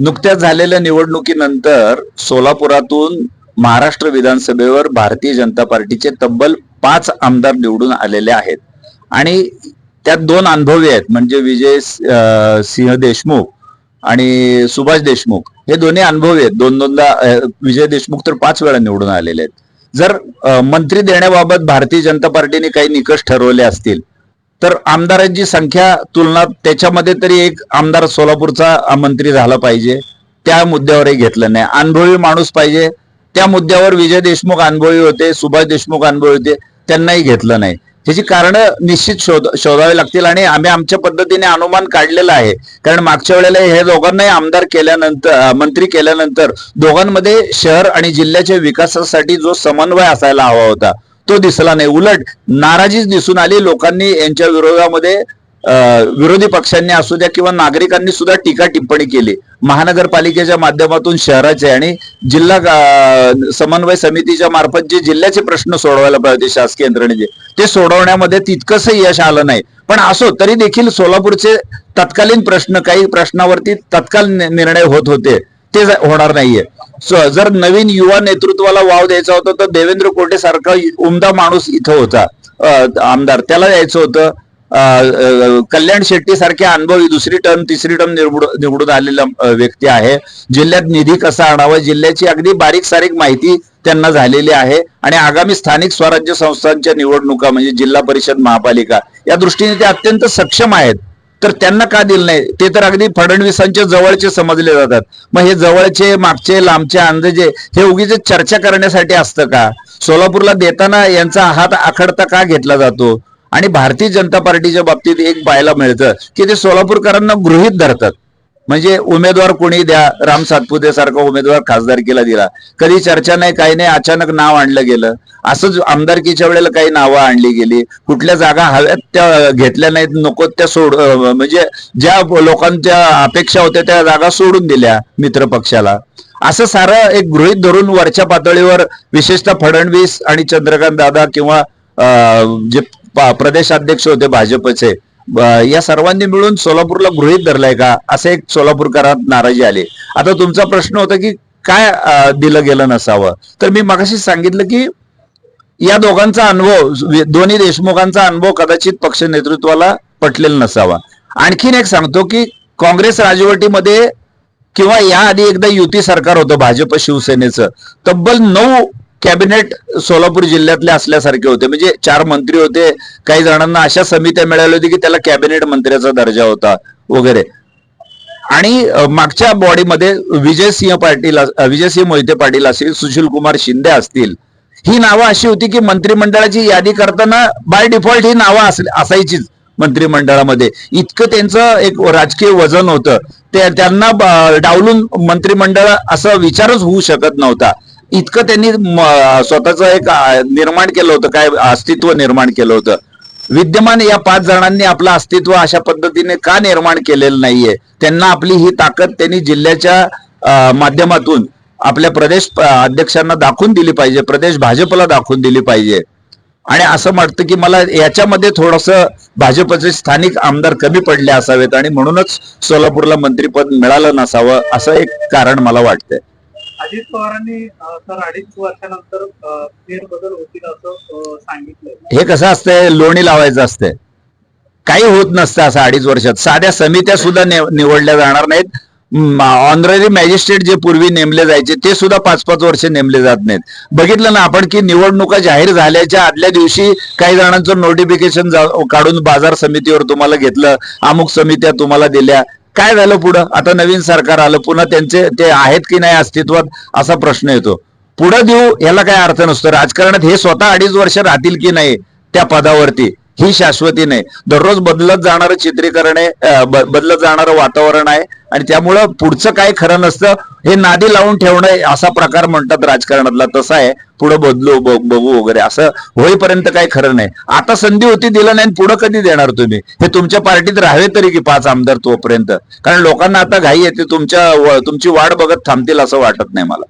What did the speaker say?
नुकत्याच झालेल्या निवडणुकीनंतर सोलापुरातून महाराष्ट्र विधानसभेवर भारतीय जनता पार्टीचे तब्बल 5 आमदार निवडून आलेले आहेत आणि त्यात 2 अनुभवी आहेत, म्हणजे विजय सिंह देशमुख आणि सुभाष देशमुख हे दोन्ही अनुभवी आहेत. दोनदा विजय देशमुख तर 5 वेळा निवडून आलेले आहेत. जर मंत्री देण्याबाबत भारतीय जनता पार्टीने काही निकष ठरवले असतील तर आमदारांची संख्या तुलना त्याच्यामध्ये तरी एक आमदार सोलापूरचा मंत्री झाला पाहिजे, त्या मुद्द्यावरही घेतलं नाही. अनुभवी माणूस पाहिजे, त्या मुद्द्यावर विजय देशमुख अनुभवी होते, सुभाष देशमुख अनुभवी होते, त्यांनाही घेतलं नाही. त्याची कारणं निश्चित शोधावी लागतील आणि आम्ही आमच्या पद्धतीने अनुमान काढलेला आहे. कारण मागच्या वेळेला हे दोघांनाही आमदार केल्यानंतर, मंत्री केल्यानंतर दोघांमध्ये शहर आणि जिल्ह्याच्या विकासासाठी जो समन्वय असायला हवा होता तो दिसला नाही. उलट नाराजीच दिसून आली. लोकांनी यांच्या विरोधामध्ये विरोधी पक्षांनी असू द्या किंवा नागरिकांनी सुद्धा टीका टिप्पणी केली. महानगरपालिकेच्या माध्यमातून शहराचे आणि जिल्हा समन्वय समितीच्या मार्फत जे जिल्ह्याचे प्रश्न सोडवायला पाहिजे शासकीय यंत्रणेचे, ते सोडवण्यामध्ये तितकंसं यश आलं नाही. पण असो तरी देखील सोलापूरचे तत्कालीन प्रश्न, काही प्रश्नावरती तत्काल निर्णय होत होते, ते होणार नाहीये. जर नवीन युवा नेतृत्वाला वाव द्यायचा होता तर देवेंद्र कोटे सारखा उमदा माणूस इथं होता, आमदार, त्याला यायचं होतं. कल्याण शेट्टी सारखे अनुभवी 2री टर्म 3री टर्म निवडून आलेला व्यक्ती आहे. जिल्ह्यात निधी कसा आणावा, जिल्ह्याची अगदी बारीक सारीक माहिती त्यांना झालेली आहे आणि आगामी स्थानिक स्वराज्य संस्थांच्या निवडणुका म्हणजे जिल्हा परिषद, महापालिका या दृष्टीने ते अत्यंत सक्षम आहेत. तर त्यांना का दिलं नाही? ते तर अगदी फडणवीसांच्या जवळचे समजले जातात. मग हे जवळचे, मागचे, लांबचे अंदाजे हे उगीच चर्चा करण्यासाठी असतं का? सोलापूरला देताना यांचा हात आखडता का घेतला जातो? आणि भारतीय जनता पार्टीच्या बाबतीत एक पाहायला मिळतं की ते सोलापूरकरांना गृहीत धरतात. म्हणजे उमेदवार कोणी द्या, राम सातपुते सारखा उमेदवार खासदारकीला दिला, कधी चर्चा नाही, काही नाही, अचानक नाव आणलं गेलं. असंच आमदारकीच्या वेळेला काही नावं आणली गेली, कुठल्या जागा हव्यात त्या घेतल्या नाहीत, नको त्या म्हणजे ज्या लोकांच्या अपेक्षा होत्या त्या जागा सोडून दिल्या मित्र पक्षाला. असं सारं एक गृहीत धरून वरच्या पातळीवर विशेषतः फडणवीस आणि चंद्रकांत दादा किंवा जे प्रदेशाध्यक्ष होते भाजपचे, या सर्वांनी मिळून सोलापूरला गृहीत धरलाय का, असे एक सोलापूरकरांत नाराजी आली. आता तुमचा प्रश्न होता की काय दिलं गेलं नसावं, तर मी मगाशी सांगितलं की या दोघांचा अनुभव, दोन्ही देशमुखांचा अनुभव कदाचित पक्ष नेतृत्वाला पटलेला नसावा. आणखीन एक सांगतो की काँग्रेस राजवटीमध्ये किंवा याआधी एकदा युती सरकार होतं भाजप शिवसेनेचं, तब्बल 9 कॅबिनेट सोलापूर जिल्ह्यातले असल्यासारखे होते. म्हणजे 4 मंत्री होते, काही जणांना अशा समित्या मिळाल्या होती की त्याला कॅबिनेट मंत्र्याचा दर्जा होता वगैरे. आणि मागच्या बॉडीमध्ये विजयसिंह मोहिते पाटील असतील, सुशील कुमार शिंदे असतील, ही नावं अशी होती की मंत्रिमंडळाची यादी करताना बाय डिफॉल्ट ही नावं असायचीच मंत्रिमंडळामध्ये. इतकं त्यांचं एक राजकीय वजन होतं, त्यांना डावलून मंत्रिमंडळ असं विचारच होऊ शकत नव्हता. इतकं त्यांनी स्वतःचं एक निर्माण केलं होतं, काय अस्तित्व निर्माण केलं होतं. विद्यमान या 5 जणांनी आपलं अस्तित्व अशा पद्धतीने का निर्माण केलेलं नाहीये? त्यांना आपली ही ताकद त्यांनी जिल्ह्याच्या माध्यमातून आपल्या प्रदेश अध्यक्षांना दाखवून दिली पाहिजे, प्रदेश भाजपला दाखवून दिली पाहिजे. आणि असं वाटतं की मला याच्यामध्ये थोडंसं भाजपचे स्थानिक आमदार कमी पडले असावेत आणि म्हणूनच सोलापूरला मंत्रीपद मिळालं नसावं, असं एक कारण मला वाटतंय. अजित पवारांनी तर 2.5 वर्षानंतर फेरबदल होतील असं सांगितलंय. हे कसं असतंय, लोणी लावायचं असतंय, काही होत नसतं असं 2.5 वर्षात. साध्या समित्या सुद्धा निवडल्या जाणार नाहीत. ऑनररी मॅजिस्ट्रेट जे पूर्वी नेमले जायचे ते सुद्धा 5-5 वर्ष नेमले जात नाहीत. बघितलं ना आपण की निवडणुका जाहीर झाल्याच्या आदल्या दिवशी काही जणांचं नोटिफिकेशन काढून बाजार समितीवर तुम्हाला घेतलं, अमुक समित्या तुम्हाला दिल्या. काय झालं पुढं? आता नवीन सरकार आलं, पुन्हा त्यांचे ते आहेत की नाही अस्तित्वात असा प्रश्न येतो. पुढं देऊ याला काय अर्थ नसतो. राजकारणात हे स्वतः 2.5 वर्ष राहतील की नाही त्या पदावरती ही शाश्वती नाही. दररोज बदलत जाणारं चित्रीकरण आहे, बदलत जाणारं वातावरण आहे आणि त्यामुळं पुढचं काय खरं नसतं. हे नादी लावून ठेवणं असा प्रकार म्हणतात राजकारणातला, तसा आहे. पुढे बदलू बघू वगैरे असं होईपर्यंत काही खरं नाही. आता संधी होती, दिलं नाही, पुढे कधी देणार तुम्ही? हे तुमच्या पार्टीत राहावे तरी की 5 आमदार तोपर्यंत? कारण लोकांना आता घाई येते, तुमची वाट बघत थांबतील असं वाटत नाही मला.